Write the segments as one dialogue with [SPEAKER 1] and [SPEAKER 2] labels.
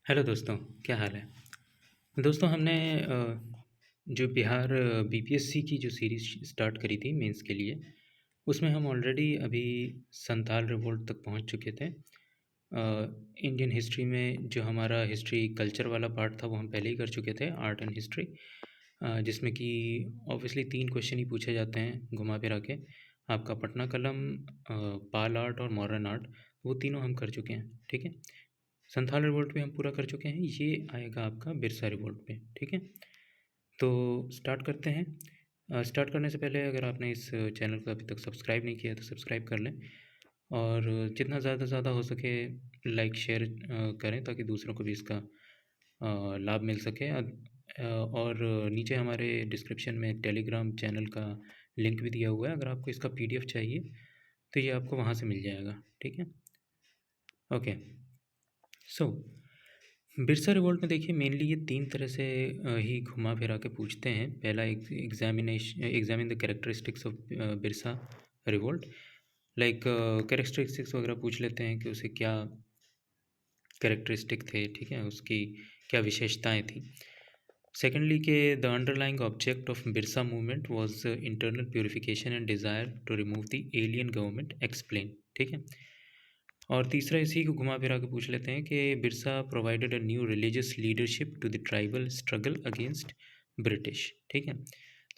[SPEAKER 1] Hello दोस्तों, क्या हाल है? दोस्तों हमने जो बिहार बीपीएससी की जो सीरीज़ स्टार्ट करी थी मेंस के लिए, उसमें हम ऑलरेडी अभी संथाल रिवोल्ट तक पहुंच चुके थे। इंडियन हिस्ट्री में जो हमारा हिस्ट्री कल्चर वाला पार्ट था वो हम पहले ही कर चुके थे, आर्ट एंड हिस्ट्री, जिसमें कि ऑब्वियसली 3 क्वेश्चन ही पूछे जाते हैं घुमा फिरा के। आपका पटना कलम, पाल आर्ट और मॉडर्न आर्ट, वो तीनों हम कर चुके हैं, ठीक है? संथाल रिवोल्ट पे हम पूरा कर चुके हैं, ये आएगा आपका बिरसा रिवोल्ट पे, ठीक है? तो स्टार्ट करते हैं। स्टार्ट करने से पहले अगर आपने इस चैनल को अभी तक सब्सक्राइब नहीं किया तो सब्सक्राइब कर लें, और जितना ज़्यादा से ज़्यादा हो सके लाइक शेयर करें ताकि दूसरों को भी इसका लाभ मिल सके। और नीचे हमारे डिस्क्रिप्शन में टेलीग्राम चैनल का लिंक भी दिया हुआ है, अगर आपको इसका पीडीएफ चाहिए तो ये आपको वहाँ से मिल जाएगा, ठीक है? ओके। सो बिरसा रिवोल्ट में देखिए मेनली ये 3 तरह से ही घुमा फिरा के पूछते हैं। पहला examine the characteristics of Birsa revolt, like characteristics वगैरह पूछ लेते हैं कि उसे क्या कैरेक्टरिस्टिक थे, ठीक है, उसकी क्या विशेषताएं थी। सेकेंडली के the underlying object of Birsa movement was internal purification and desire to remove the alien government, explain, ठीक है। और तीसरा इसी को घुमा फिरा के पूछ लेते हैं कि Birsa provided a new religious leadership to the tribal struggle against British, ठीक है।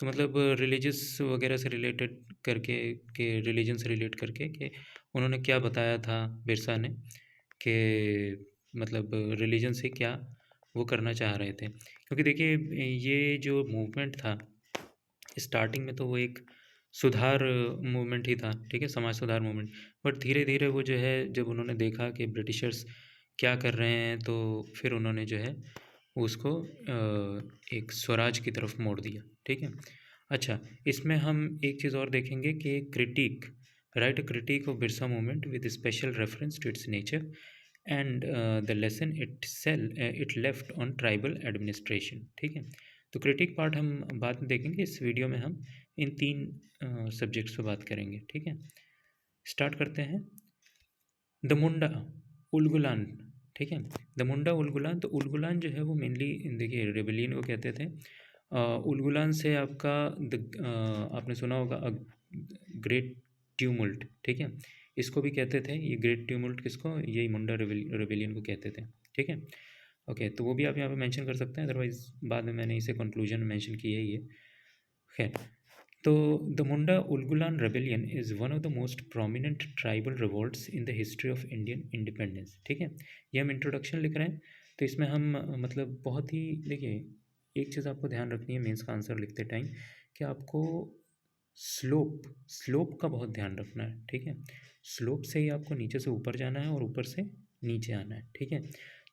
[SPEAKER 1] तो मतलब रिलीजियस वगैरह से रिलेटेड करके, के रिलीजन से रिलेट करके कि उन्होंने क्या बताया था बिरसा ने, कि मतलब रिलीजन से क्या वो करना चाह रहे थे। क्योंकि देखिए ये जो मूवमेंट था स्टार्टिंग में तो वो एक सुधार मूवमेंट ही था, ठीक है, समाज सुधार मूवमेंट। बट धीरे धीरे वो जो है जब उन्होंने देखा कि ब्रिटिशर्स क्या कर रहे हैं तो फिर उन्होंने जो है उसको एक स्वराज की तरफ मोड़ दिया, ठीक है। अच्छा, इसमें हम एक चीज़ और देखेंगे कि critic, right, critic of Birsa movement with special reference to its nature and the lesson it left on tribal administration, ठीक है। तो क्रिटिक पार्ट हम बाद में देखेंगे, इस वीडियो में हम इन 3 सब्जेक्ट्स पे बात करेंगे, ठीक है। स्टार्ट करते हैं। द मुंडा उलगुलान, ठीक है। द मुंडा उलगुलान, तो उलगुलान जो है वो मेनली देखिए रेबेलियन को कहते थे। उलगुलान से आपका आपने सुना होगा ग्रेट ट्यूमुल्ट, ठीक है, इसको भी कहते थे। ये ग्रेट ट्यूमुल्ट किसको, यही मुंडा रेबेलियन को कहते थे, ठीक है। ओके, तो वो भी आप यहाँ पे मेंशन कर सकते हैं, अदरवाइज बाद में मैंने इसे कंक्लूजन में मेंशन किया ही है। खैर, तो the Munda Ulgulan rebellion is one of the most prominent tribal revolts in the history of Indian independence, ठीक है। ये हम इंट्रोडक्शन लिख रहे हैं, तो इसमें हम मतलब बहुत ही देखिए एक चीज़ आपको ध्यान रखनी है मेंस का आंसर लिखते टाइम, कि आपको स्लोप स्लोप का बहुत ध्यान रखना है, ठीक है। स्लोप से ही आपको नीचे से ऊपर जाना है और ऊपर से नीचे आना है, ठीक है।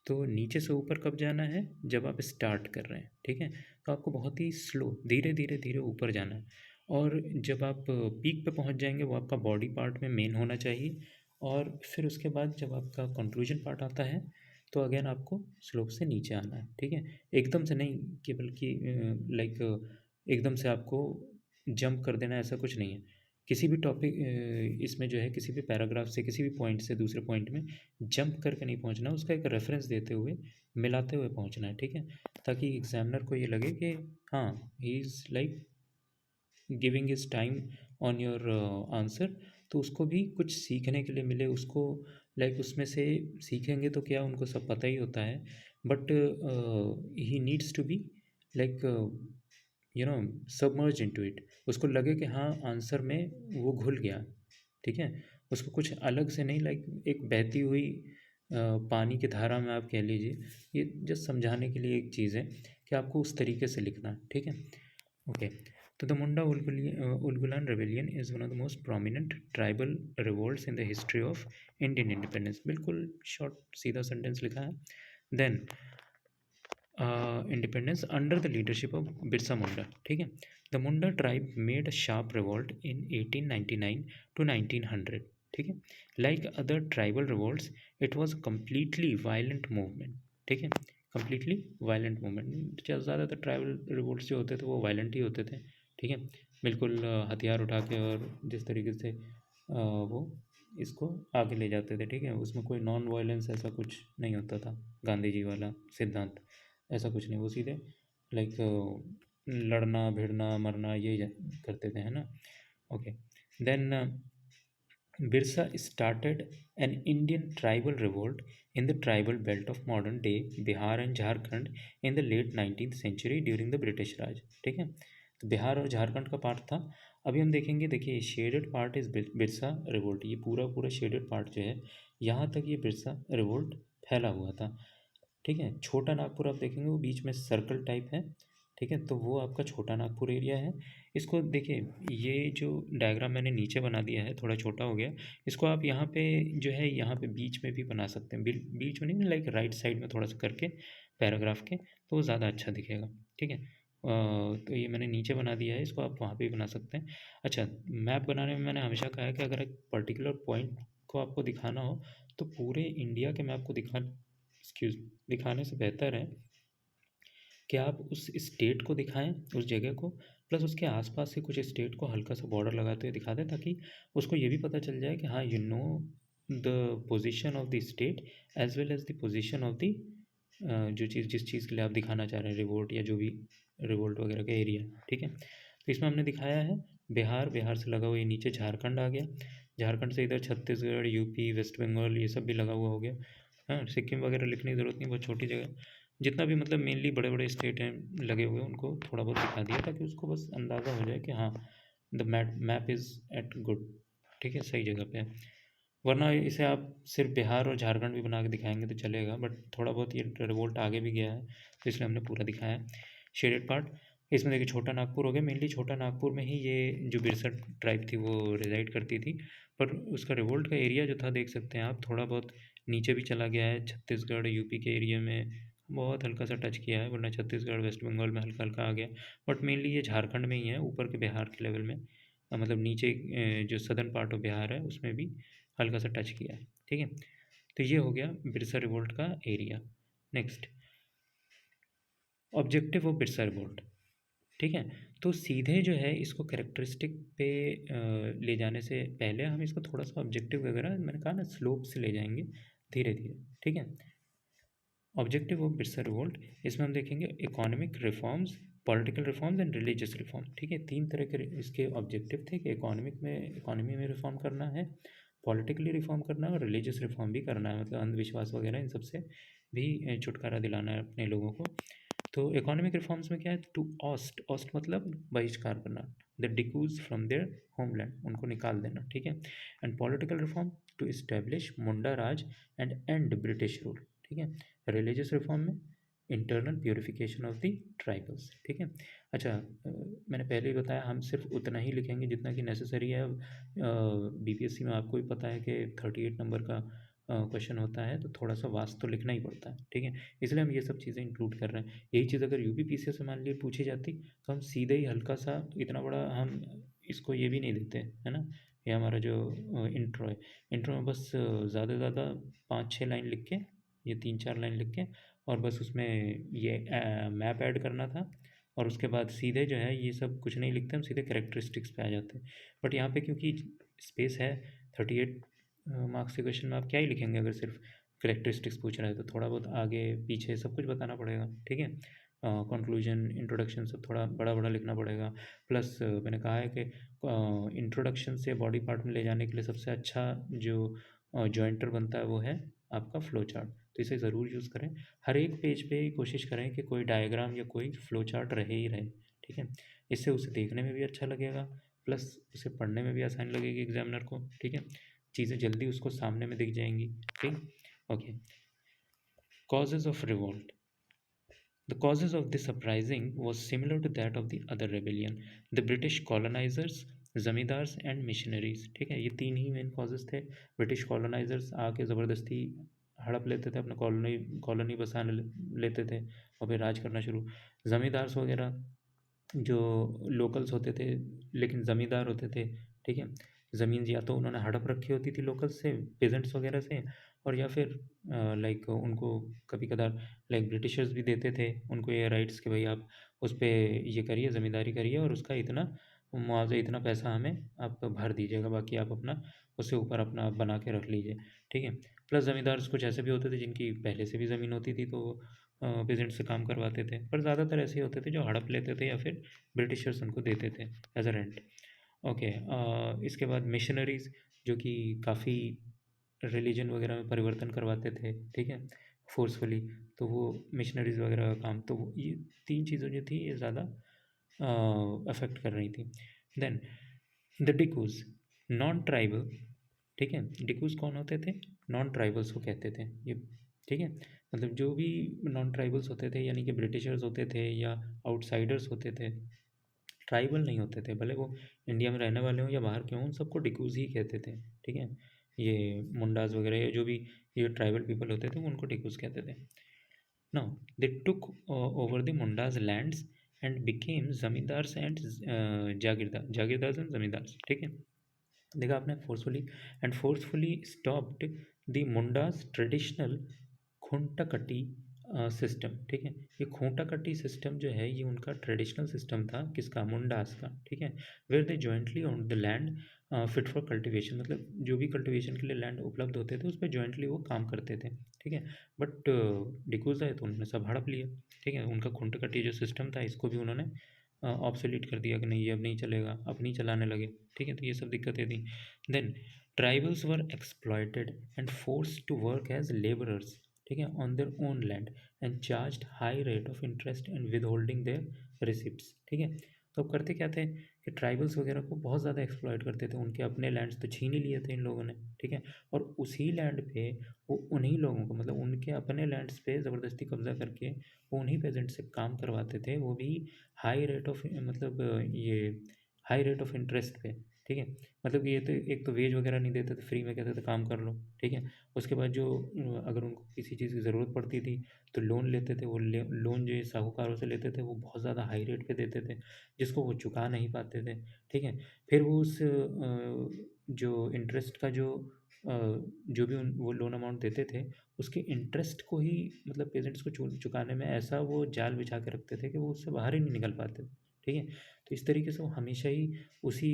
[SPEAKER 1] तो नीचे से ऊपर कब जाना है, जब आप स्टार्ट कर रहे हैं, ठीक है। तो आपको बहुत ही स्लो धीरे धीरे धीरे ऊपर जाना है, और जब आप पीक पे पहुंच जाएंगे वो आपका बॉडी पार्ट में मेन होना चाहिए, और फिर उसके बाद जब आपका कंक्लूजन पार्ट आता है तो अगेन आपको स्लोप से नीचे आना है, ठीक है। एकदम से नहीं कि बल्कि लाइक एकदम से आपको जंप कर देना, ऐसा कुछ नहीं है। किसी भी टॉपिक इसमें जो है किसी भी पैराग्राफ से किसी भी पॉइंट से दूसरे पॉइंट में जंप करके नहीं पहुंचना, उसका एक रेफरेंस देते हुए मिलाते हुए पहुंचना है, ठीक है। ताकि एग्जामिनर को ये लगे कि हाँ, he is like giving is time on your answer, तो उसको भी कुछ सीखने के लिए मिले उसको। लाइक उसमें से सीखेंगे तो क्या, उनको सब पता ही होता है, but he needs to be like you know submerge into it, उसको लगे कि हाँ आंसर में वो घुल गया, ठीक है। उसको कुछ अलग से नहीं, लाइक एक बहती हुई पानी की धारा में आप कह लीजिए, ये जस्ट समझाने के लिए एक चीज़ है कि आपको उस तरीके से लिखना है, ठीक है। ओके, तो the Munda Ulgulan rebellion is one of the most prominent tribal revolts in the history of Indian independence, बिल्कुल शॉर्ट सीधा सेंटेंस लिखा है। Then independence under the leadership of Birsa Munda, ठीक है। The Munda tribe made a sharp revolt in 1899 to 1900, ठीक है। Like other tribal revolts it was completely violent movement, ठीक है, कम्प्लीटली वायलेंट मूवमेंट। ज़्यादातर ट्राइबल रिवोल्ट्स जो होते थे वो वायलेंट ही होते थे, ठीक है। बिल्कुल हथियार उठा के और जिस तरीके से वो इसको आगे ले जाते थे, ठीक है। उसमें कोई नॉन वायलेंस ऐसा कुछ नहीं होता था, गांधी जी वाला सिद्धांत ऐसा कुछ नहीं। वो सीधे लाइक लड़ना भिड़ना मरना ये करते थे, है ना। Okay, then Birsa started an Indian tribal revolt in the tribal belt of modern day Bihar and Jharkhand in the late 19th century during the British Raj, ठीक है। तो बिहार और झारखंड का पार्ट था। अभी हम देखेंगे, देखिए shaded part is Birsa revolt, ये पूरा पूरा शेडेड पार्ट जो है यहाँ तक ये बिरसा रिवोल्ट फैला हुआ था, ठीक है। छोटा नागपुर आप देखेंगे वो बीच में सर्कल टाइप है, ठीक है, तो वो आपका छोटा नागपुर एरिया है। इसको देखिए, ये जो डायग्राम मैंने नीचे बना दिया है थोड़ा छोटा हो गया, इसको आप यहाँ पे जो है यहाँ पे बीच में भी बना सकते हैं, बीच में नहीं, लाइक राइट साइड में थोड़ा सा करके पैराग्राफ के, तो वो ज़्यादा अच्छा दिखेगा, ठीक है। तो ये मैंने नीचे बना दिया है, इसको आप वहाँ पे भी बना सकते हैं। अच्छा, मैप बनाने में मैंने हमेशा कहा है कि अगर एक पर्टिकुलर पॉइंट को आपको दिखाना हो तो पूरे इंडिया के मैप को दिखाने से बेहतर है कि आप उस स्टेट को दिखाएं, उस जगह को, प्लस उसके आसपास से कुछ स्टेट को हल्का सा बॉर्डर लगाते हुए दिखा दें, ताकि उसको ये भी पता चल जाए कि हाँ you know the position of the state as well as the position of the जो चीज़ जिस चीज़ के लिए आप दिखाना चाह रहे हैं, रिवोल्ट या जो भी रिवोल्ट वगैरह का एरिया, ठीक है। तो इसमें हमने दिखाया है बिहार, बिहार से लगा हुआ ये नीचे झारखंड आ गया, झारखंड से इधर छत्तीसगढ़, यूपी, वेस्ट बंगाल ये सब भी लगा हुआ हो गया। हाँ, सिक्किम वगैरह लिखने की ज़रूरत नहीं, बहुत छोटी जगह, जितना भी मतलब मेनली बड़े बड़े स्टेट हैं लगे हुए उनको थोड़ा बहुत दिखा दिया, ताकि उसको बस अंदाज़ा हो जाए कि हाँ the map is at good, ठीक है, सही जगह पे है। वरना इसे आप सिर्फ बिहार और झारखंड भी बना के दिखाएंगे तो चलेगा, बट थोड़ा बहुत ये रिवोल्ट आगे भी गया है, तो इसलिए हमने पूरा दिखाया है शेडेड पार्ट। इसमें देखिए छोटा नागपुर हो गया, मेनली छोटा नागपुर में ही ये जो बिरसा ट्राइब थी वो रिजाइड करती थी, पर उसका रिवोल्ट का एरिया जो था देख सकते हैं आप, थोड़ा बहुत नीचे भी चला गया है, छत्तीसगढ़ यूपी के एरिया में बहुत हल्का सा टच किया है, वरना छत्तीसगढ़ वेस्ट बंगाल में हल्का हल्का आ गया, बट मेनली ये झारखंड में ही है, ऊपर के बिहार के लेवल में, मतलब नीचे जो सदर्न पार्ट ऑफ बिहार है उसमें भी हल्का सा टच किया है, ठीक है। तो ये हो गया बिरसा रिवोल्ट का area. Next, objective of Birsa revolt, ठीक है। तो सीधे जो है इसको कैरेक्टरिस्टिक पे ले जाने से पहले हम इसको थोड़ा सा ऑब्जेक्टिव वगैरह, मैंने कहा ना स्लोप से ले जाएंगे धीरे धीरे, ठीक है। ऑब्जेक्टिव ऑफ बिरसा रिवोल्ट, इसमें हम देखेंगे economic reforms, political reforms and religious reform, ठीक है। तीन तरह के इसके ऑब्जेक्टिव थे कि इकोनॉमी में रिफॉर्म करना है, पॉलिटिकली रिफॉर्म करना है और रिलीजियस रिफॉर्म भी करना है, मतलब अंधविश्वास वगैरह इन सबसे भी छुटकारा दिलाना है अपने लोगों को। तो इकोनॉमिक रिफॉर्म्स में क्या है, टू ऑस्ट मतलब बहिष्कार करना, the dikus from their homeland, उनको निकाल देना, ठीक है। And political reform, to establish Munda Raj and and British rule, ठीक है। रिलीजियस रिफॉर्म में internal purification of the tribals, ठीक है। अच्छा, मैंने पहले ही बताया हम सिर्फ उतना ही लिखेंगे जितना कि नेसेसरी है। बीपीएससी में आपको भी पता है कि 38 नंबर का क्वेश्चन होता है, तो थोड़ा सा वास्त तो लिखना ही पड़ता है, ठीक है। इसलिए हम ये सब चीज़ें इंक्लूड कर रहे हैं। यही चीज़ अगर यूपी पीसीएस से मान लीजिए पूछी जाती, तो हम सीधे ही हल्का सा, इतना बड़ा हम इसको ये भी नहीं देते, है ना। ये हमारा जो इंट्रो है, इंट्रो में बस ज़्यादा से ज़्यादा 5-6 लाइन लिख के, ये 3-4 लाइन लिख के, और बस उसमें ये मैप ऐड करना था, और उसके बाद सीधे जो है ये सब कुछ नहीं लिखते, हम सीधे कैरेक्टरिस्टिक्स पे आ जाते हैं। बट यहाँ पे क्योंकि स्पेस है, 38 मार्क्स के क्वेश्चन में आप क्या ही लिखेंगे, अगर सिर्फ करेक्टरिस्टिक्स पूछ रहे हैं तो थोड़ा बहुत आगे पीछे सब कुछ बताना पड़ेगा, ठीक है। कंक्लूजन, इंट्रोडक्शन सब थोड़ा बड़ा बड़ा लिखना पड़ेगा। प्लस मैंने कहा है कि इंट्रोडक्शन से बॉडी पार्ट में ले जाने के लिए सबसे अच्छा जो जॉइंटर बनता है वो है आपका फ्लो चार्ट, तो इसे ज़रूर यूज़ करें। हर एक पेज पे कोशिश करें कि कोई डायग्राम या कोई फ्लो चार्ट रहे ही रहे, ठीक है। इससे उसे देखने में भी अच्छा लगेगा, प्लस उसे पढ़ने में भी आसानी लगेगी एग्जामिनर को, ठीक है। चीज़ें जल्दी उसको सामने में दिख जाएंगी, ठीक। Okay, causes of revolt. The causes of this uprising was similar to that of the other rebellion, the British colonizers, zamindars and missionaries, ठीक है। ये तीन ही मेन कॉजेज थे। ब्रिटिश कॉलोनाइजर्स आके ज़बरदस्ती हड़प लेते थे, अपना कॉलोनी बसाने लेते थे और फिर राज करना शुरू। ज़मींदार्स वगैरह जो लोकल्स होते थे लेकिन ज़मींदार होते थे, ठीक है। ज़मीन या तो उन्होंने हड़प रखी होती थी लोकल्स से, पेजेंट्स वगैरह से, और या फिर लाइक उनको कभी कदार लाइक ब्रिटिशर्स भी देते थे उनको ये राइट्स कि भाई आप उस पर ये करिए, ज़मींदारी करिए और उसका इतना मुआवजा इतना पैसा हमें आप भर दीजिएगा, बाकी आप अपना उससे ऊपर अपना बना के रख लीजिए, ठीक है। प्लस ज़मींदार कुछ ऐसे भी होते थे जिनकी पहले से भी ज़मीन होती थी, तो पेजेंट से काम करवाते थे, पर ज़्यादातर ऐसे होते थे जो हड़प लेते थे या फिर ब्रिटिशर्स उनको देते थे एज अ रेंट। ओके। इसके बाद मिशनरीज़ जो कि काफ़ी रिलीजन वगैरह में परिवर्तन करवाते थे, ठीक है, फोर्सफुली। तो वो मिशनरीज़ वगैरह का काम, तो ये तीन चीज़ें जो थी ये ज़्यादा अफेक्ट कर रही थी। देन द डिकूज, नॉन ट्राइबल, ठीक है। डिकूज कौन होते थे? नॉन ट्राइबल्स को कहते थे ये, ठीक है। मतलब जो भी नॉन ट्राइबल्स होते थे, यानी कि ब्रिटिशर्स होते थे या आउटसाइडर्स होते थे, ट्राइबल नहीं होते थे, भले वो इंडिया में रहने वाले हों या बाहर के हों, उन सबको डिकूज ही कहते थे, ठीक है। ये मुंडास वगैरह या जो भी ये ट्राइबल पीपल होते थे, वो उनको डिकूज कहते थे। Now they took over the Mundas lands and became zamindars and jagirdars and zamindars, ठीक है। देखा आपने, forcefully stopped the Mundas traditional khuntkatti system, ठीक है। ये खूंटा-कटी सिस्टम जो है ये उनका ट्रेडिशनल सिस्टम था, किसका? मुंडास का, ठीक है। Where they jointly own the land fit for cultivation, मतलब जो भी कल्टीवेशन के लिए लैंड उपलब्ध होते थे उस पर जॉइंटली वो काम करते थे, ठीक है। बट डिकूज आए तो उन्होंने सब हड़प लिया, ठीक है। उनका खूंटा-कटी जो सिस्टम था इसको भी उन्होंने ऑब्सोलीट कर दिया कि नहीं ये अब नहीं चलेगा, अपनी चलाने लगे, ठीक है। तो ये सब दिक्कतें थी। Then tribals were exploited and forced to work as labourers, ठीक है, on their own land and charged high rate of interest and withholding their receipts, ठीक है। तो अब करते क्या थे कि ट्राइबल्स वगैरह को बहुत ज़्यादा एक्सप्लॉयट करते थे, उनके अपने लैंड्स तो छीन ही लिए थे इन लोगों ने, ठीक है। और उसी लैंड पे वो उन्हीं लोगों को, मतलब उनके अपने लैंड्स पे ज़बरदस्ती कब्जा करके वो उन्हीं पेजेंट से काम करवाते थे, वो भी हाई रेट ऑफ, मतलब ये हाई रेट ऑफ इंटरेस्ट पे, ठीक है। मतलब कि ये तो एक तो वेज वगैरह नहीं देते थे, फ्री में कहते थे काम कर लो, ठीक है। उसके बाद जो अगर उनको किसी चीज़ की ज़रूरत पड़ती थी तो लोन लेते थे, वो लोन जो ये साहूकारों से लेते थे वो बहुत ज़्यादा हाई रेट पे देते थे, जिसको वो चुका नहीं पाते थे, ठीक है। फिर वो उस जो इंटरेस्ट का जो भी वो लोन अमाउंट देते थे उसके इंटरेस्ट को ही, मतलब पेरेंट्स को चुकाने में ऐसा वो जाल बिछा के रखते थे कि वो उससे बाहर ही नहीं निकल पाते थे, ठीक है। तो इस तरीके से वो हमेशा ही उसी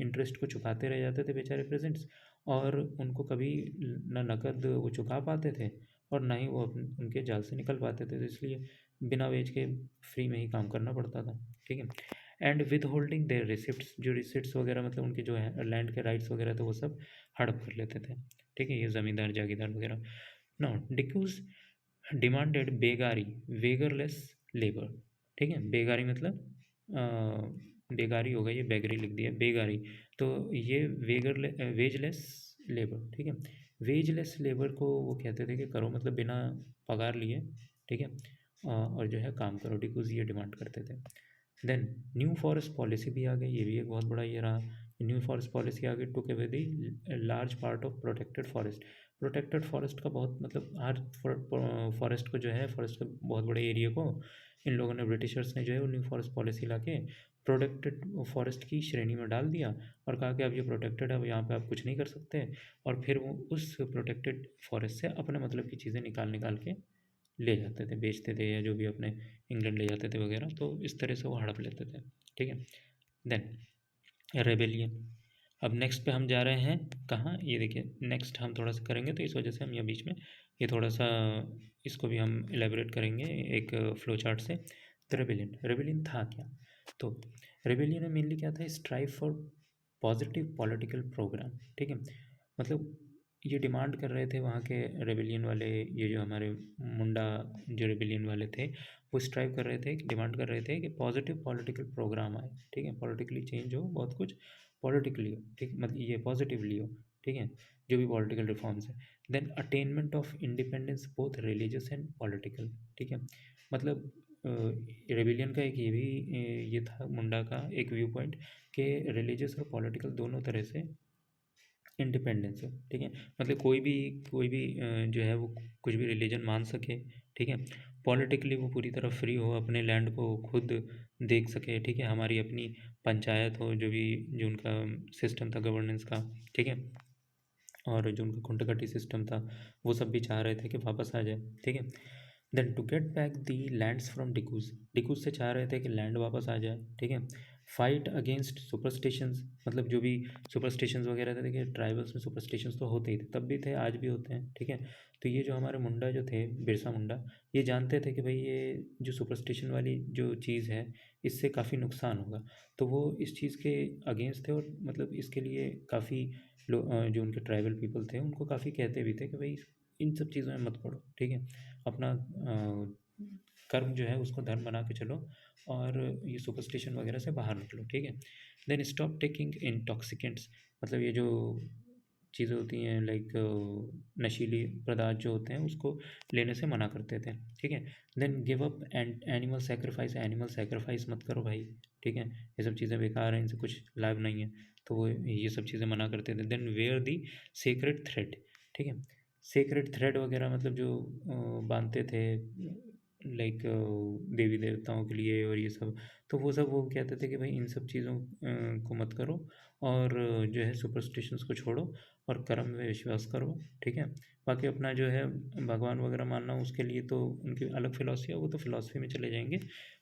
[SPEAKER 1] इंटरेस्ट को चुकाते रह जाते थे बेचारे प्रेजेंट्स, और उनको कभी न नकद वो चुका पाते थे और ना ही वो उनके जाल से निकल पाते थे, तो इसलिए बिना वेज के फ्री में ही काम करना पड़ता था, ठीक है। And withholding their receipts, जो रिसिप्ट्स वगैरह मतलब उनके जो है लैंड के राइट्स वगैरह थे वो सब हड़प कर लेते थे, ठीक है, ये ज़मींदार जागीरदार वगैरह। नाउ डिक्यूज डिमांडेड बेगारी, वेगरलेस लेबर, ठीक है। बेगारी मतलब बेगारी होगा, ये बेगरी लिख दिया, बेगारी। तो ये वेजलेस लेबर, ठीक है। वेजलेस लेबर को वो कहते थे कि करो, मतलब बिना पगार लिए, ठीक है, और जो है काम करो, डिक्यूज ये डिमांड करते थे। देन न्यू फॉरेस्ट पॉलिसी भी आ गई, ये भी एक बहुत बड़ा ये रहा। न्यू फॉरेस्ट पॉलिसी आ गई, took away the large part of protected forest. Protected forest का बहुत, मतलब हर फॉरेस्ट को जो है, फॉरेस्ट के बहुत बड़े एरिया को इन लोगों ने, ब्रिटिशर्स ने जो है वो न्यू फॉरेस्ट पॉलिसी ला के प्रोटेक्टेड फॉरेस्ट की श्रेणी में डाल दिया और कहा कि अब ये प्रोटेक्टेड है, अब यहाँ पे आप कुछ नहीं कर सकते। और फिर वो उस प्रोटेक्टेड फॉरेस्ट से अपने मतलब की चीज़ें निकाल निकाल के ले जाते थे, बेचते थे, या जो भी अपने इंग्लैंड ले जाते थे वगैरह, तो इस तरह से वो हड़प लेते थे, ठीक है। Then rebellion. अब नेक्स्ट पे हम जा रहे हैं कहाँ, ये देखिए, नेक्स्ट हम थोड़ा सा करेंगे तो इस वजह से हम यहाँ बीच में ये थोड़ा सा इसको भी हम एलेबरेट करेंगे एक फ्लो चार्ट से। तो रेबेलियन था क्या? तो रेबेलियन में मेनली क्या था? Strive for positive political programme, ठीक है। मतलब ये डिमांड कर रहे थे वहाँ के रेबेलियन वाले, ये जो हमारे मुंडा जो रेबेलियन वाले थे, वो स्ट्राइव कर रहे थे, डिमांड कर रहे थे कि पॉजिटिव पॉलिटिकल प्रोग्राम आए, ठीक है, पॉलिटिकली चेंज हो, बहुत कुछ पॉलिटिकली हो, ठीक, मतलब ये पॉजिटिवली हो, ठीक है, जो भी पॉलिटिकल रिफॉर्म्स है। Then attainment of independence both religious and political, ठीक है। मतलब रेबेलियन का एक ये भी ये था मुंडा का एक व्यू पॉइंट कि रिलीजियस और पॉलिटिकल दोनों तरह से इंडिपेंडेंस हो, ठीक है। मतलब कोई भी जो है वो कुछ भी रिलीजन मान सके, ठीक है। पॉलिटिकली वो पूरी तरह फ्री हो, अपने लैंड को खुद देख सके, ठीक है। हमारी अपनी पंचायत हो, जो उनका सिस्टम था गवर्नेंस का, ठीक है। और जो उनका खुंटकटी सिस्टम था वो सब भी चाह रहे थे कि वापस आ जाए, ठीक है। Then to get back the lands from dikus, dikus से चाह रहे थे कि लैंड वापस आ जाए, ठीक है। फाइट अगेंस्ट सुपरस्टिशंस, मतलब जो भी सुपरस्टिशंस वगैरह थे, देखिए ट्राइबल्स में सुपरस्टिशंस तो होते ही थे, तब भी थे, आज भी होते हैं, ठीक है। तो ये जो हमारे मुंडा जो थे, बिरसा मुंडा, ये जानते थे कि भाई ये जो सुपरस्टिशन वाली जो चीज़ है, इससे काफ़ी नुकसान होगा। तो वो इस चीज़ के अगेंस्ट थे, और मतलब इसके लिए काफ़ी जो उनके ट्राइबल पीपल थे उनको काफ़ी कहते भी थे कि भाई इन सब चीज़ों में मत पड़ो, ठीक है। अपना कर्म जो है उसको धर्म बना के चलो, और ये सुपरस्टिशन वगैरह से बाहर निकलो, ठीक है। देन स्टॉप टेकिंग इंटॉक्सिकेंट्स, मतलब ये जो चीज़ें होती हैं लाइक नशीली पदार्थ जो होते हैं उसको लेने से मना करते थे, ठीक है। Then give up and animal sacrifice, animal sacrifice मत करो भाई, ठीक है। ये सब चीज़ें बेकार हैं, इनसे कुछ लाभ नहीं है, तो वो ये सब चीज़ें मना करते थे। Then wear the sacred thread, ठीक है। सेक्रेड थ्रेड वगैरह मतलब जो बांधते थे लाइक देवी देवताओं के लिए और ये सब, तो वो सब वो कहते थे कि भाई इन सब चीज़ों को मत करो, और जो है सुपरस्टिशंस को छोड़ो, और कर्म में विश्वास करो, ठीक है। बाकी अपना जो है भगवान वगैरह मानना, उसके लिए तो उनकी अलग फिलॉसफी है, वो तो फिलॉसफी में चले जाएंगे,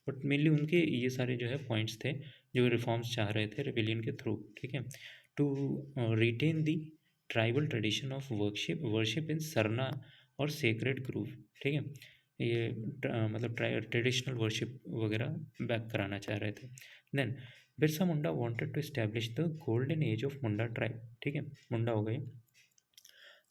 [SPEAKER 1] बट मेनली उनके ये सारे जो है पॉइंट्स थे जो रिफॉर्म्स चाह रहे थे रिबेलियन के थ्रू, ठीक है। To retain the tribal tradition of worship worship in Sarna और सेक्रेड ग्रूव, ठीक है। ये मतलब ट्रेडिशनल वर्शिप वगैरह बैक कराना चाह रहे थे। Then Birsa Munda wanted to establish the golden age of Munda tribe, ठीक है। मुंडा हो गए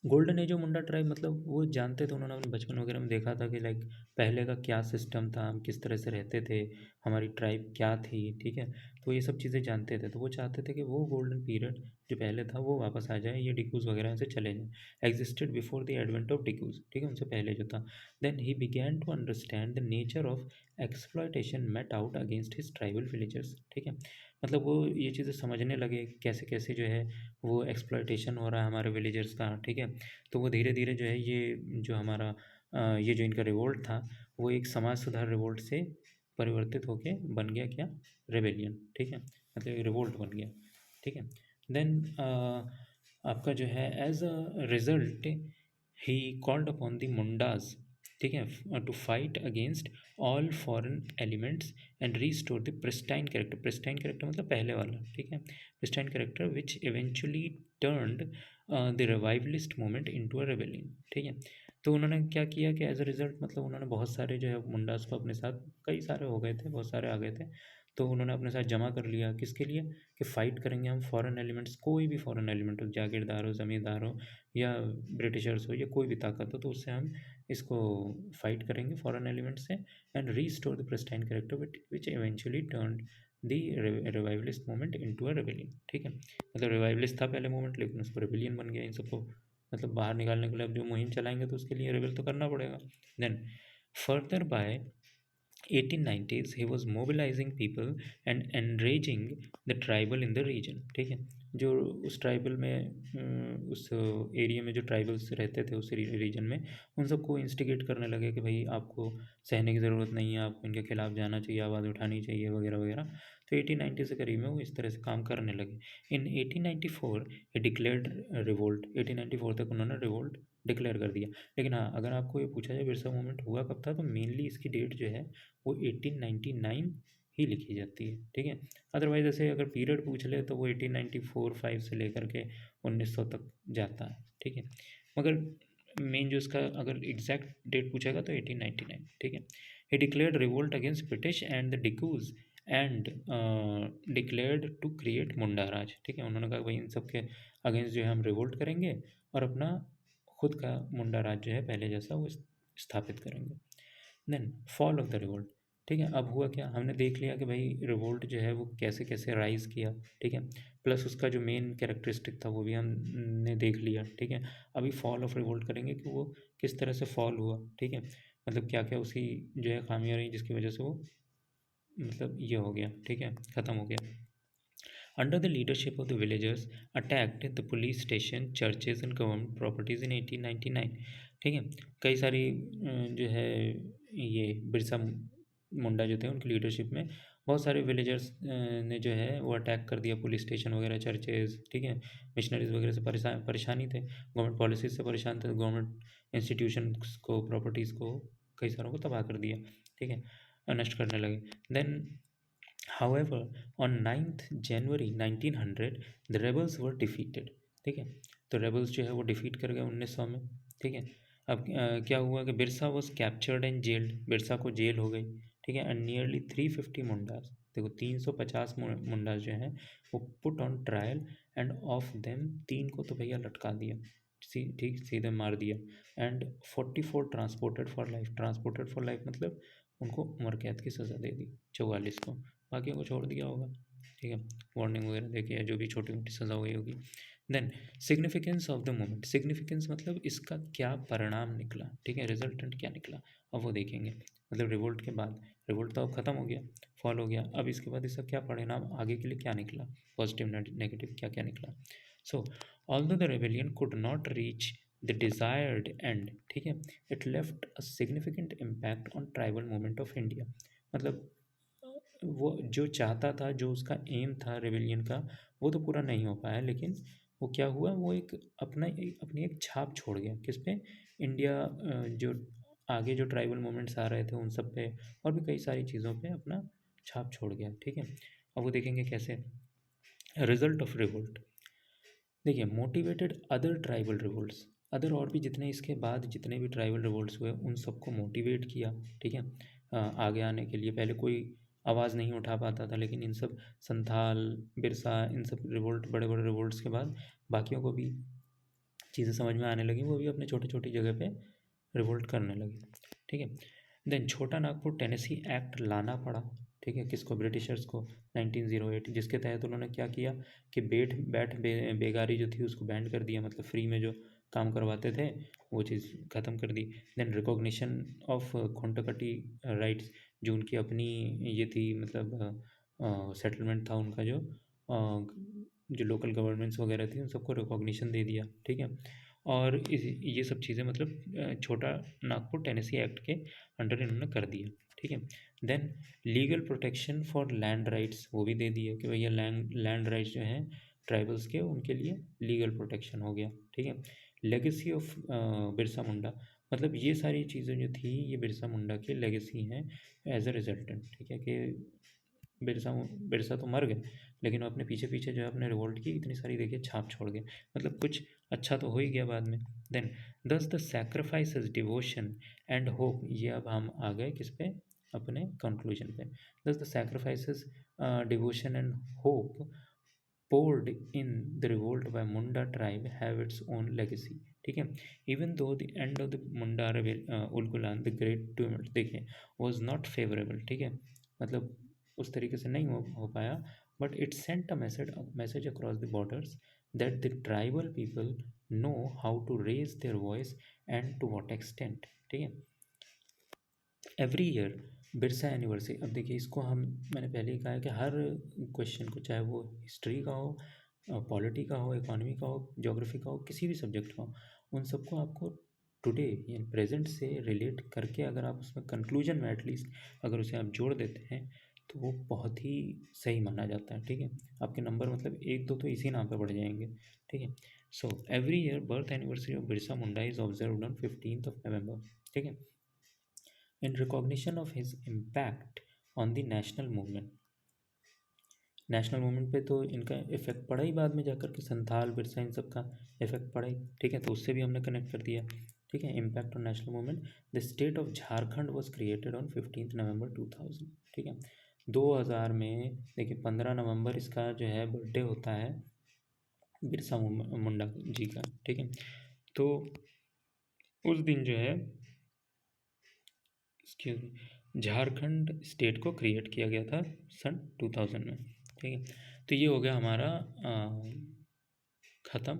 [SPEAKER 1] golden age of Munda tribe, मतलब वो जानते थे, उन्होंने अपने बचपन वगैरह में देखा था कि लाइक पहले का क्या सिस्टम था, हम किस तरह से रहते थे, हमारी ट्राइब क्या थी, ठीक है। तो ये सब चीज़ें जानते थे, तो वो चाहते थे कि वो गोल्डन पीरियड जो पहले था वो वापस आ जाए, ये डिक्यूज़ वगैरह से चले जाए, existed before the advent of dikus, ठीक है, उनसे पहले जो था। Then he began to understand the nature of exploitation met out against his tribal villagers, ठीक है। मतलब वो ये चीज़ें समझने लगे कैसे कैसे जो है वो एक्सप्लॉयटेशन हो रहा है हमारे विलेजर्स का, ठीक है। तो वो धीरे धीरे जो है ये जो हमारा ये जो इनका रिवोल्ट था, वो एक समाज सुधार रिवोल्ट से परिवर्तित होके बन गया क्या, रेबेलियन, ठीक है, मतलब रिवोल्ट बन गया, ठीक है। देन आपका जो है as a result he called upon the Mundas, ठीक है, to fight against all foreign elements and restore the pristine character, pristine character मतलब पहले वाला, ठीक है, pristine character which eventually turned the revivalist movement into a rebellion, ठीक है। तो उन्होंने क्या किया कि एज अ रिजल्ट मतलब उन्होंने बहुत सारे जो है मुंडास को अपने साथ, कई सारे हो गए थे, बहुत सारे आ गए थे, तो उन्होंने अपने साथ जमा कर लिया, किसके लिए, कि फ़ाइट करेंगे हम फॉरेन एलिमेंट्स, कोई भी फॉरेन एलिमेंट हो, जागीरदार हो, ज़मींदार हो, या ब्रिटिशर्स हो, या कोई भी ताकत हो, तो उससे हम इसको फाइट करेंगे फॉरेन एलिमेंट से, and restore the pristine character which eventually turn the revivalist movement into a rebellion, ठीक है। मतलब रिवाइवलिस्ट था पहले मूवमेंट, लेकिन उसको रेबेलियन बन गया, इन सबको मतलब बाहर निकालने के लिए अब जो मुहिम चलाएंगे तो उसके लिए रेबेल तो करना पड़ेगा। Then further by 1890s he was mobilizing people and enraging the tribal in the region, ठीक है। जो उस ट्राइबल में उस एरिया में जो ट्राइबल्स रहते थे उस रीजन में, उन सबको इंस्टिगेट करने लगे कि भाई आपको सहने की ज़रूरत नहीं है, आपको इनके खिलाफ जाना चाहिए, आवाज़ उठानी चाहिए वगैरह वगैरह। तो 1890 से करीब में वो इस तरह से काम करने लगे। इन 1894 ही डिक्लेयर्ड रिवोल्ट, 1894 तक उन्होंने रिवोल्ट डिक्लेयर कर दिया। लेकिन हाँ, अगर आपको ये पूछा जाए बिरसा मूवमेंट हुआ कब था, तो मेनली इसकी डेट जो है वो 1899 ही लिखी जाती है, ठीक है। अदरवाइज ऐसे अगर पीरियड पूछ ले तो वो 1894-5 से लेकर के 1900 तक जाता है, ठीक है। मगर मेन जो इसका अगर एग्जैक्ट डेट पूछेगा तो 1899, ठीक है। He declared revolt against British and the dikus and declared to create Munda Raj, ठीक है। उन्होंने कहा भाई इन सब के अगेंस्ट जो है हम रिवोल्ट करेंगे, और अपना खुद का मुंडा राज जो है पहले जैसा वो स्थापित करेंगे। Then fall of the revolt, ठीक है। अब हुआ क्या, हमने देख लिया कि भाई रिवोल्ट जो है वो कैसे कैसे राइज़ किया, ठीक है, प्लस उसका जो मेन कैरेक्टरिस्टिक था वो भी हमने देख लिया, ठीक है। अभी फॉल ऑफ रिवोल्ट करेंगे कि वो किस तरह से फॉल हुआ, ठीक है, मतलब क्या क्या उसकी जो है खामियां रही जिसकी वजह से वो मतलब ये हो गया, ठीक है, ख़त्म हो गया। Under the leadership of the villagers, attacked the police station, churches and government properties in 1899, ठीक है। कई सारी जो है ये बिरसा मुंडा जो थे उनकी लीडरशिप में बहुत सारे विलेजर्स ने जो है वो अटैक कर दिया पुलिस स्टेशन वगैरह, चर्चेज़, ठीक है। मिशनरीज वगैरह से परेशानी थे, गवर्नमेंट पॉलिसीज से परेशान थे, गवर्नमेंट इंस्टीट्यूशंस को, प्रॉपर्टीज़ को, कई सारों को तबाह कर दिया, ठीक है, नष्ट करने लगे। Then However, on 9th January 1900 the rebels were defeated। ठीक है, तो रेबल्स जो है वो डिफीट कर गए 1900 में। ठीक है, अब क्या हुआ कि Birsa was captured and gelled, Birsa को जेल हो गई। ठीक है, एंड नियरली 350 मुंडास, देखो 350 मुंडास जो हैं वो put on trial, end of them 3 को तो भैया लटका दिया, ठीक सीधे मार दिया। And 44 transported for life, transported for life मतलब उनको उम्र कैद की सज़ा दे दी 44 को, बाकियों को छोड़ दिया होगा। ठीक है, वार्निंग वगैरह देके या जो भी छोटी मोटी सज़ा हुई होगी। Then significance of the movement, significance मतलब इसका क्या परिणाम निकला। ठीक है, रिजल्टेंट क्या निकला अब वो देखेंगे। मतलब रिवोल्ट के बाद, रिवोल्ट तो अब ख़त्म हो गया, फॉल हो गया, अब इसके बाद इसका क्या परिणाम आगे के लिए क्या निकला, पॉजिटिव नेगेटिव क्या क्या निकला। सो although the rebellion could not reach the desired and, ठीक है, it left a significant impact on tribal movement of India. मतलब वो जो चाहता था, जो उसका एम था रेबेलियन का, वो तो पूरा नहीं हो पाया, लेकिन वो क्या हुआ, वो एक अपनी एक छाप छोड़ गया किस पे, इंडिया, जो आगे जो ट्राइबल मूवमेंट्स आ रहे थे उन सब पे, और भी कई सारी चीज़ों पे अपना छाप छोड़ गया। ठीक है, अब वो देखेंगे कैसे। रिजल्ट ऑफ रिवोल्ट, देखिए motivated other tribal revolts, other और भी जितने इसके बाद जितने भी ट्राइबल रिवोल्ट्स हुए उन सबको मोटिवेट किया। ठीक है, आगे आने के लिए। पहले कोई आवाज़ नहीं उठा पाता था, लेकिन इन सब संथाल, बिरसा, इन सब रिवोल्ट, बड़े बड़े रिवोल्ट्स के बाद बाकियों को भी चीज़ें समझ में आने लगी, वो भी अपने छोटी छोटी जगह पे रिवोल्ट करने लगे। ठीक है, देन छोटा नागपुर टेनेसी एक्ट लाना पड़ा। ठीक है, किसको, ब्रिटिशर्स को, 1908, जिसके तहत उन्होंने क्या किया कि बेगारी जो थी उसको बैंड कर दिया, मतलब फ्री में जो काम करवाते थे वो चीज़ ख़त्म कर दी। देन रिकॉग्निशन ऑफ खोंटकटी राइट्स, जो उनकी अपनी ये थी, मतलब सेटलमेंट था उनका, जो लोकल गवर्नमेंट्स वगैरह थी उन सबको रिकॉग्निशन दे दिया। ठीक है, और ये सब चीज़ें मतलब छोटा नागपुर टेनेसी एक्ट के अंडर इन्होंने कर दिया। ठीक है, then legal protection for land rights, वो भी दे दिए कि भैया लैंड राइट्स जो हैं ट्राइबल्स के, उनके लिए लीगल प्रोटेक्शन हो गया। ठीक है, लेगेसी ऑफ बिरसा मुंडा, मतलब ये सारी चीज़ें जो थी ये बिरसा मुंडा की लेगेसी हैं एज अ रिजल्टेंट। ठीक है, कि बिरसा बिरसा तो मर गए, लेकिन वो अपने पीछे पीछे जो है अपने रिवोल्ट की इतनी सारी देखिए छाप छोड़ गए, मतलब कुछ अच्छा तो हो ही गया बाद में। देन दस the sacrifices, devotion and hope, ये अब हम आ गए किस पे, अपने कंक्लूजन पे। दस the sacrifices, devotion and hope poured in the revolt by Munda tribe have its own legacy। ठीक है, even though the end of the Munda Ulgulan the great tumult, देखिए, was not favorable। ठीक है, मतलब उस तरीके से नहीं हो पाया, but it sent a message across the borders that the tribal people know how to raise their voice and to what extent। ठीक है, एवरी ईयर बिरसा एनिवर्सरी, अब देखिए इसको हम, मैंने पहले ही कहा है कि हर क्वेश्चन को, चाहे वो हिस्ट्री का हो, पॉलिटी का हो, इकोनॉमी का हो, ज्योग्राफी का हो, किसी भी सब्जेक्ट का हो, उन सबको आपको टुडे यानी प्रेजेंट से रिलेट करके अगर आप उसमें कंक्लूजन में एटलीस्ट अगर उसे आप जोड़ देते हैं तो वो बहुत ही सही माना जाता है। ठीक है, आपके नंबर मतलब एक दो तो इसी नाम पे बढ़ जाएंगे। ठीक है, so every year birth anniversary of Birsa Munda is observed on 15th of November। ठीक है, in recognition of his impact on the national movement। National movement पे तो इनका इफेक्ट पड़ा ही बाद में जाकर के, संथाल, बिरसा, इन सब का इफेक्ट पड़ा ही। ठीक है, तो उससे भी हमने कनेक्ट कर दिया। ठीक है, impact on national movement, the state of Jharkhand was created on 15th November 2000। ठीक है, 2000 में देखिए 15 नवंबर इसका जो है बर्थडे होता है बिरसा मुंडा जी का। ठीक है, तो उस दिन जो है झारखंड स्टेट को क्रिएट किया गया था सन 2000 में। ठीक है, तो ये हो गया हमारा ख़त्म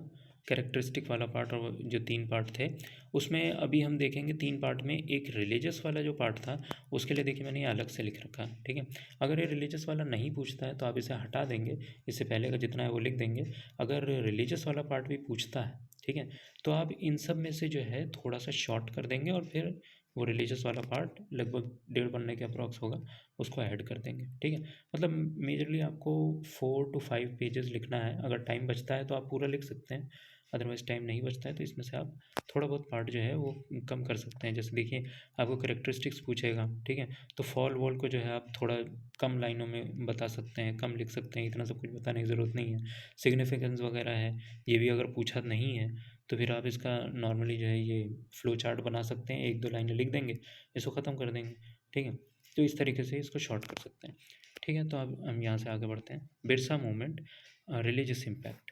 [SPEAKER 1] कैरेक्टरिस्टिक वाला पार्ट। और जो 3 पार्ट थे उसमें अभी हम देखेंगे 3 पार्ट में एक रिलीजियस वाला जो पार्ट था उसके लिए देखिए मैंने ये अलग से लिख रखा है। ठीक है, अगर ये रिलीजियस वाला नहीं पूछता है तो आप इसे हटा देंगे, इससे पहले का जितना है वो लिख देंगे। अगर रिलीजियस वाला पार्ट भी पूछता है, ठीक है, तो आप इन सब में से जो है थोड़ा सा शॉर्ट कर देंगे और फिर वो रिलीजियस वाला पार्ट लगभग 1.5 पन्ने के अप्रॉक्स होगा, उसको ऐड कर देंगे। ठीक है, मतलब मेजरली आपको 4 to 5 पेजेस लिखना है। अगर टाइम बचता है तो आप पूरा लिख सकते हैं, अदरवाइज़ टाइम नहीं बचता है तो इसमें से आप थोड़ा बहुत पार्ट जो है वो कम कर सकते हैं। जैसे देखिए आपको कैरेक्टरिस्टिक्स पूछेगा, ठीक है? तो फॉल वॉल को जो है आप थोड़ा कम लाइनों में बता सकते हैं, कम लिख सकते हैं, इतना सब कुछ बताने की ज़रूरत नहीं है। सिग्निफिकेंस वगैरह है, ये भी अगर पूछा नहीं है तो फिर आप इसका नॉर्मली जो है ये फ्लो चार्ट बना सकते हैं, 1-2 लाइनें लिख देंगे, इसको ख़त्म कर देंगे, ठीक है? तो इस तरीके से इसको शॉर्ट कर सकते हैं, ठीक है? तो अब हम यहाँ से आगे बढ़ते हैं। बिरसा मूवमेंट रिलीजियस इम्पैक्ट,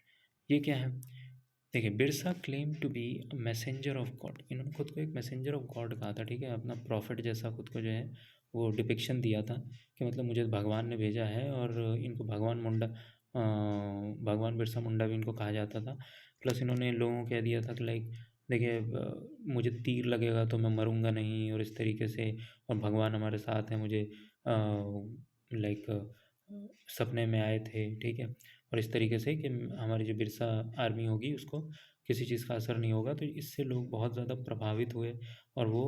[SPEAKER 1] ये क्या है? देखिए Birsa claim to be messenger of God, इन्होंने खुद को एक मैसेंजर ऑफ गॉड कहा था, ठीक है? अपना प्रॉफिट जैसा खुद को जो है वो डिपिक्शन दिया था कि मतलब मुझे भगवान ने भेजा है, और इनको भगवान बिरसा मुंडा भी इनको कहा जाता था। प्लस इन्होंने लोगों को कह दिया था कि लाइक देखिए मुझे तीर लगेगा तो मैं मरूंगा नहीं, और इस तरीके से, और भगवान हमारे साथ हैं, मुझे लाइक सपने में आए थे, ठीक है? और इस तरीके से कि हमारी जो बिरसा आर्मी होगी उसको किसी चीज़ का असर नहीं होगा। तो इससे लोग बहुत ज़्यादा प्रभावित हुए और वो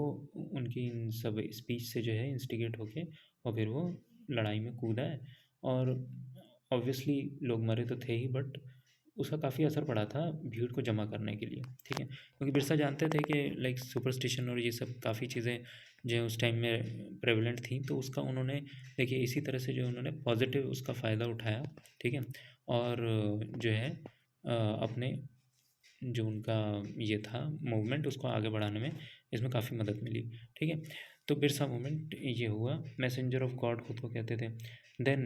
[SPEAKER 1] उनकी इन सब स्पीच से जो है इंस्टिगेट होके और फिर वो लड़ाई में कूदा है। और ऑब्वियसली लोग मरे तो थे ही, बट उसका काफ़ी असर पड़ा था भीड़ को जमा करने के लिए, ठीक है? क्योंकि बिरसा जानते थे कि लाइक सुपरस्टिशन और ये सब काफ़ी चीज़ें जो है उस टाइम में प्रेवलेंट थी, तो उसका उन्होंने देखिए इसी तरह से जो उन्होंने पॉजिटिव उसका फ़ायदा उठाया, ठीक है? और जो है अपने जो उनका ये था मूवमेंट उसको आगे बढ़ाने में इसमें काफ़ी मदद मिली, ठीक है? तो बिरसा मूवमेंट ये हुआ, मैसेंजर ऑफ गॉड खुद को कहते थे। Then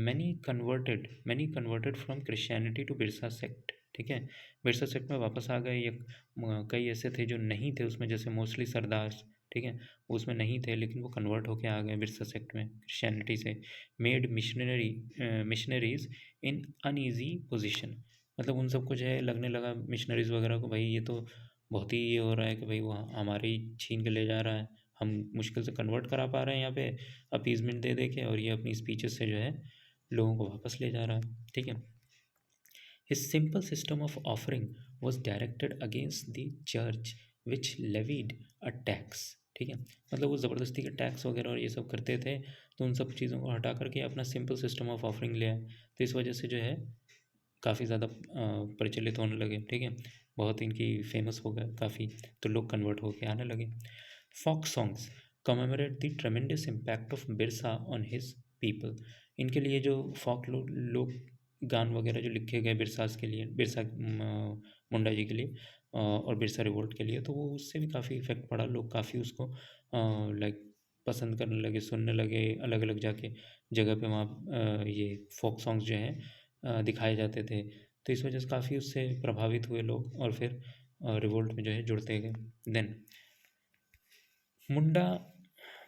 [SPEAKER 1] many converted from Christianity to Birsa sect, ठीक है? बिरसा सेक्ट में वापस आ गए। एक कई ऐसे थे जो नहीं थे उसमें, जैसे मोस्टली सरदार, ठीक है? वो उसमें नहीं थे लेकिन वो कन्वर्ट होके आ गए बिरसा सेक्ट में क्रिश्चियनिटी से। मेड मिशनरीज इन अनईजी पोजिशन, मतलब उन सबको जो है लगने लगा मिशनरीज़ वगैरह को, भाई ये तो बहुत ही ये हो रहा है कि भाई वो हमारे ही छीन के ले जा रहा है, हम मुश्किल से कन्वर्ट करा पा रहे हैं यहाँ पे अपीजमेंट दे दे के, और ये अपनी स्पीचेस से जो है लोगों को वापस ले जा रहा है, ठीक है? His simple system of offering was directed against the church which levied a tax, ठीक है? मतलब वो ज़बरदस्ती के टैक्स वगैरह और ये सब करते थे, तो उन सब चीज़ों को हटा करके अपना सिंपल सिस्टम ऑफ ऑफरिंग ले आए। तो इस वजह से जो है काफ़ी ज़्यादा प्रचलित होने लगे, ठीक है? बहुत इनकी फेमस हो गए काफ़ी, तो लोग कन्वर्ट होके आने लगे। Folk songs commemorate the tremendous impact of Birsa on his people, इनके लिए जो फोक लोग गान वगैरह जो लिखे गए बिरसास के लिए, बिरसा मुंडा जी के लिए और बिरसा रिवोल्ट के लिए, तो वो उससे भी काफ़ी इफ़ेक्ट पड़ा, लोग काफ़ी उसको लाइक पसंद करने लगे, सुनने लगे, अलग अलग जाके जगह पे वहाँ ये फोक सॉन्ग्स जो हैं दिखाए जाते थे। तो इस वजह से काफ़ी उससे प्रभावित हुए लोग और फिर रिवोल्ट में जो है जुड़ते गए। Then Munda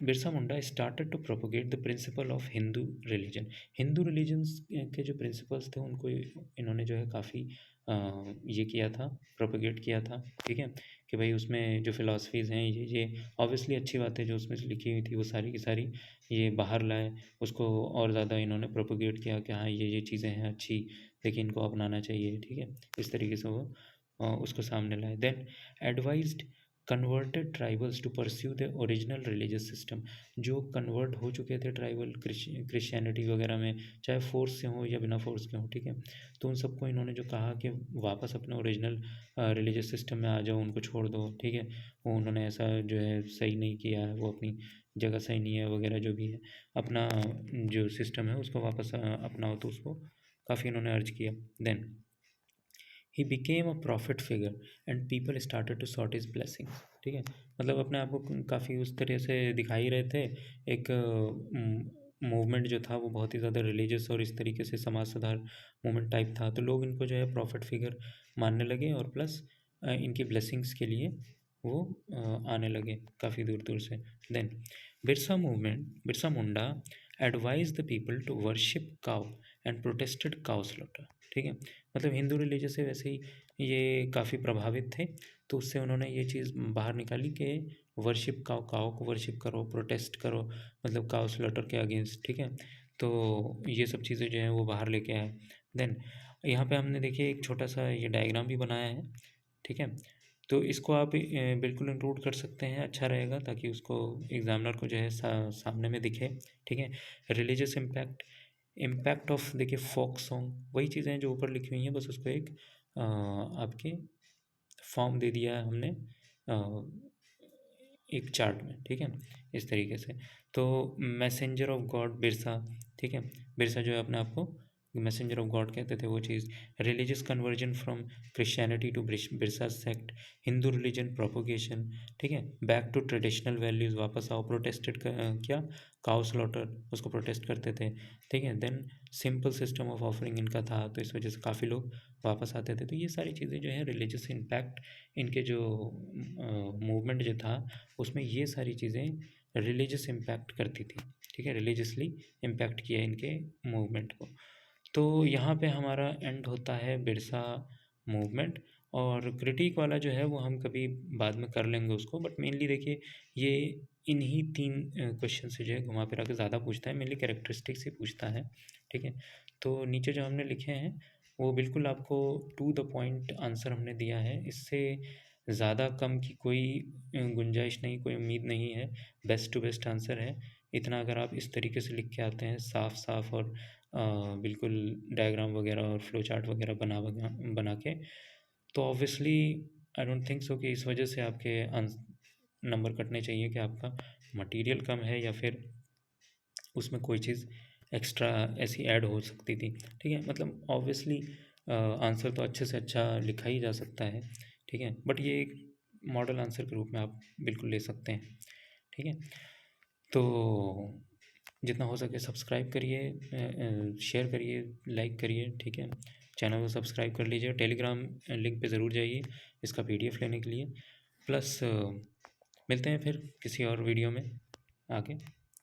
[SPEAKER 1] Birsa Munda started to propagate the principle of Hindu religion, Hindu religions के जो प्रिंसिपल्स थे उनको इन्होंने जो है काफ़ी ये किया था, प्रोपोगेट किया था, ठीक है? कि भाई उसमें जो फ़िलासफ़ीज़ हैं ये ऑब्वियसली अच्छी बातें जो उसमें लिखी हुई थी वो सारी की सारी ये बाहर लाए, उसको और ज़्यादा इन्होंने प्रोपोगेट किया कि हाँ ये चीज़ें हैं अच्छी, लेकिन इनको अपनाना चाहिए, ठीक है? इस तरीके से वो उसको सामने लाए। Then advised converted tribals to pursue the original religious system, जो कन्वर्ट हो चुके थे ट्राइबल क्रिश्चियनिटी वगैरह में, चाहे फोर्स से हो या बिना फोर्स के हो, ठीक है? तो उन सबको इन्होंने जो कहा कि वापस अपने ओरिजिनल रिलीजियस सिस्टम में आ जाओ, उनको छोड़ दो, ठीक है? वो उन्होंने ऐसा जो है सही नहीं किया है, वो अपनी जगह सही नहीं है वगैरह जो भी है, अपना जो सिस्टम है उसको वापस अपनाओ, तो उसको काफ़ी इन्होंने अर्ज किया। Then he became a prophet figure and people started to sought his blessings, ठीक है? मतलब अपने आप को काफ़ी उस तरह से दिखा ही रहे थे। एक मूवमेंट जो था वो बहुत ही ज़्यादा रिलीजियस और इस तरीके से समाज सुधार मूवमेंट टाइप था, तो लोग इनको जो है प्रॉफिट फिगर मानने लगे और प्लस इनकी ब्लेसिंग्स के लिए वो आने लगे काफ़ी दूर दूर से। Then Birsa Munda advise the people to worship cow and protested cow slaughter, ठीक है? मतलब हिंदू रिलीजन से वैसे ही ये काफ़ी प्रभावित थे, तो उससे उन्होंने ये चीज़ बाहर निकाली कि वर्शिप काओ को वर्शिप करो, प्रोटेस्ट करो, मतलब काउ स्लॉटर के अगेंस्ट, ठीक है? तो ये सब चीज़ें जो हैं वो बाहर लेके आए। देन यहाँ पे हमने देखिए एक छोटा सा ये डायग्राम भी बनाया है, ठीक है? तो इसको आप बिल्कुल इंक्लूड कर सकते हैं, अच्छा रहेगा ताकि उसको एग्जामिनर को जो है सामने में दिखे, ठीक है? रिलीजियस इम्पैक्ट ऑफ देखिए फोक सॉन्ग, वही चीज़ें हैं जो ऊपर लिखी हुई हैं, बस उसको एक आपके फॉर्म दे दिया है हमने एक चार्ट में, ठीक है, इस तरीके से। तो मैसेंजर ऑफ गॉड बिरसा, ठीक है, बिरसा जो है अपने आप को मैसेंजर ऑफ गॉड कहते थे, वो चीज़। Religious conversion from Christianity to Birsa sect, Hindu religion propagation, ठीक है, बैक टू ट्रेडिशनल वैल्यूज़, वापस आओ, प्रोटेस्टेड क्या, काउ स्लॉटर, उसको प्रोटेस्ट करते थे, ठीक है। Then simple system of offering इनका था, तो इस वजह से काफ़ी लोग वापस आते थे। तो ये सारी चीज़ें जो है रिलीजियस इम्पैक्ट, इनके जो मूवमेंट जो था उसमें ये सारी चीज़ें रिलीजियस इम्पैक्ट करती थी, ठीक है, रिलीजियसली इम्पैक्ट किया इनके मूवमेंट को। तो यहाँ पे हमारा एंड होता है बिरसा मूवमेंट। और क्रिटिक वाला जो है वो हम कभी बाद में कर लेंगे उसको, बट मेनली देखिए ये इन्हीं 3 क्वेश्चन से जो है घुमा फिरा के ज़्यादा पूछता है, मेनली कैरेक्टरिस्टिक्स ही पूछता है, ठीक है। तो नीचे जो हमने लिखे हैं वो बिल्कुल आपको टू द पॉइंट आंसर हमने दिया है, इससे ज़्यादा कम की कोई गुंजाइश नहीं, कोई उम्मीद नहीं है, बेस्ट टू बेस्ट आंसर है। इतना अगर आप इस तरीके से लिख के आते हैं साफ साफ और बिल्कुल डायग्राम वगैरह और फ्लो चार्ट वगैरह बना के, तो obviously I don't think so कि इस वजह से आपके नंबर कटने चाहिए कि आपका मटेरियल कम है या फिर उसमें कोई चीज़ एक्स्ट्रा ऐसी ऐड हो सकती थी, ठीक है। मतलब ऑब्वियसली आंसर तो अच्छे से अच्छा लिखा ही जा सकता है, ठीक है, बट ये एक मॉडल आंसर के रूप में आप बिल्कुल ले सकते हैं, ठीक है। तो जितना हो सके सब्सक्राइब करिए, शेयर करिए, लाइक करिए, ठीक है। चैनल को सब्सक्राइब कर लीजिए, टेलीग्राम लिंक पे ज़रूर जाइए इसका PDF लेने के लिए। प्लस मिलते हैं फिर किसी और वीडियो में आगे।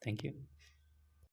[SPEAKER 1] Thank you.